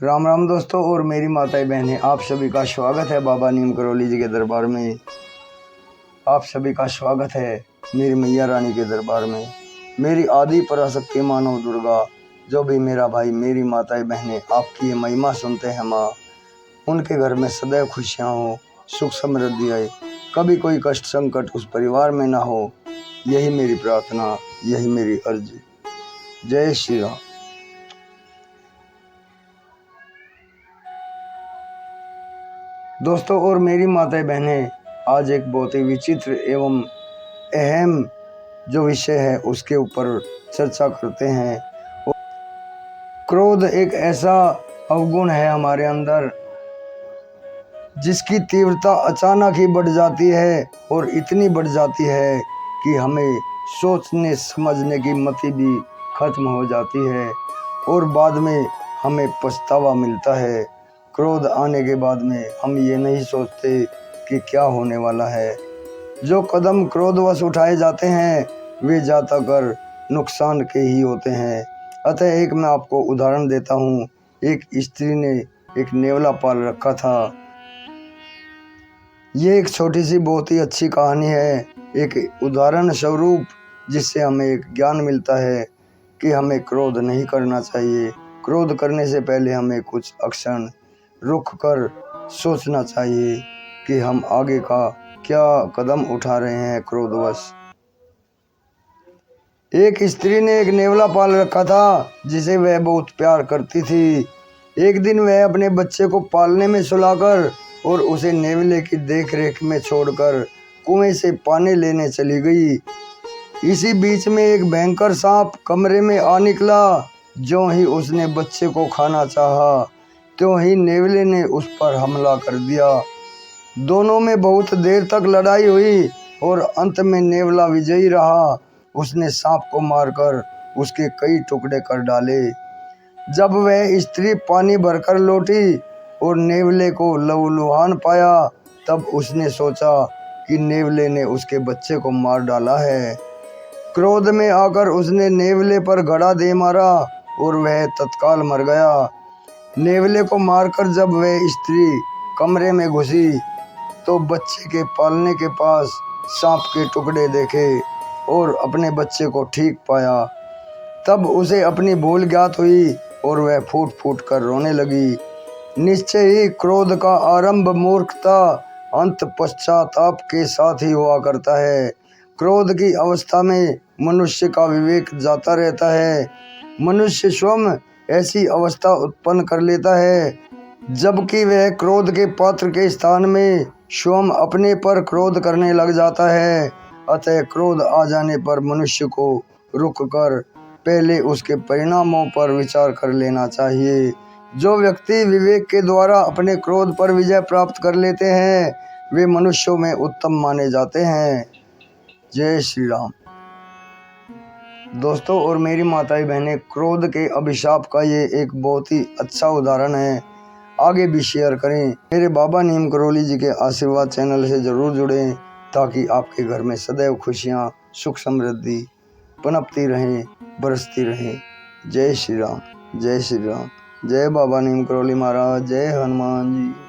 राम राम दोस्तों और मेरी माताएं बहनें, आप सभी का स्वागत है बाबा नीम करौली जी के दरबार में। आप सभी का स्वागत है मेरी मैया रानी के दरबार में। मेरी आदि पराशक्ति मानव दुर्गा, जो भी मेरा भाई मेरी माताएं बहनें आपकी ये महिमा सुनते हैं माँ, उनके घर में सदैव खुशियाँ हो, सुख समृद्धि आए, कभी कोई कष्ट संकट उस परिवार में ना हो। यही मेरी प्रार्थना, यही मेरी अर्जी। जय श्री राम। दोस्तों और मेरी माताएं बहनें, आज एक बहुत ही विचित्र एवं अहम जो विषय है उसके ऊपर चर्चा करते हैं। क्रोध एक ऐसा अवगुण है हमारे अंदर जिसकी तीव्रता अचानक ही बढ़ जाती है और इतनी बढ़ जाती है कि हमें सोचने समझने की मति भी खत्म हो जाती है और बाद में हमें पछतावा मिलता है। क्रोध आने के बाद में हम ये नहीं सोचते कि क्या होने वाला है। जो कदम क्रोधवश उठाए जाते हैं वे ज़्यादातर नुकसान के ही होते हैं। अतः एक मैं आपको उदाहरण देता हूँ। एक स्त्री ने एक नेवला पाल रखा था। ये एक छोटी सी बहुत ही अच्छी कहानी है, एक उदाहरण स्वरूप, जिससे हमें एक ज्ञान मिलता है कि हमें क्रोध नहीं करना चाहिए। क्रोध करने से पहले हमें कुछ क्षण रुक कर सोचना चाहिए कि हम आगे का क्या कदम उठा रहे हैं क्रोधवश। एक स्त्री ने एक नेवला पाल रखा था जिसे वह बहुत प्यार करती थी। एक दिन वह अपने बच्चे को पालने में सुलाकर और उसे नेवले की देखरेख में छोड़कर कुएं से पानी लेने चली गई। इसी बीच में एक भयंकर सांप कमरे में आ निकला। जो ही उसने बच्चे को खाना चाहा, त्यों ही नेवले ने उस पर हमला कर दिया। दोनों में बहुत देर तक लड़ाई हुई और अंत में नेवला विजयी रहा। उसने सांप को मारकर उसके कई टुकड़े कर डाले। जब वह स्त्री पानी भरकर लौटी और नेवले को लहूलुहान पाया, तब उसने सोचा कि नेवले ने उसके बच्चे को मार डाला है। क्रोध में आकर उसने नेवले पर घड़ा दे मारा और वह तत्काल मर गया। नेवले को मारकर जब वह स्त्री कमरे में घुसी तो बच्चे के पालने के पास सांप के टुकड़े देखे और अपने बच्चे को ठीक पाया। तब उसे अपनी भूल ज्ञात हुई और वह फूट फूट कर रोने लगी। निश्चय ही क्रोध का आरंभ मूर्खता, अंत पश्चाताप के साथ ही हुआ करता है। क्रोध की अवस्था में मनुष्य का विवेक जाता रहता है। मनुष्य स्वयं ऐसी अवस्था उत्पन्न कर लेता है जबकि वह क्रोध के पात्र के स्थान में स्वयं अपने पर क्रोध करने लग जाता है। अतः क्रोध आ जाने पर मनुष्य को रुक कर पहले उसके परिणामों पर विचार कर लेना चाहिए। जो व्यक्ति विवेक के द्वारा अपने क्रोध पर विजय प्राप्त कर लेते हैं वे मनुष्यों में उत्तम माने जाते हैं। जय श्री राम। दोस्तों और मेरी माताएं बहनें, क्रोध के अभिशाप का ये एक बहुत ही अच्छा उदाहरण है। आगे भी शेयर करें। मेरे बाबा नीम करौली जी के आशीर्वाद चैनल से ज़रूर जुड़ें ताकि आपके घर में सदैव खुशियाँ, सुख समृद्धि पनपती रहें, बरसती रहें। जय श्री राम, जय श्री राम। जय बाबा नीम करौली महाराज, जय हनुमान जी।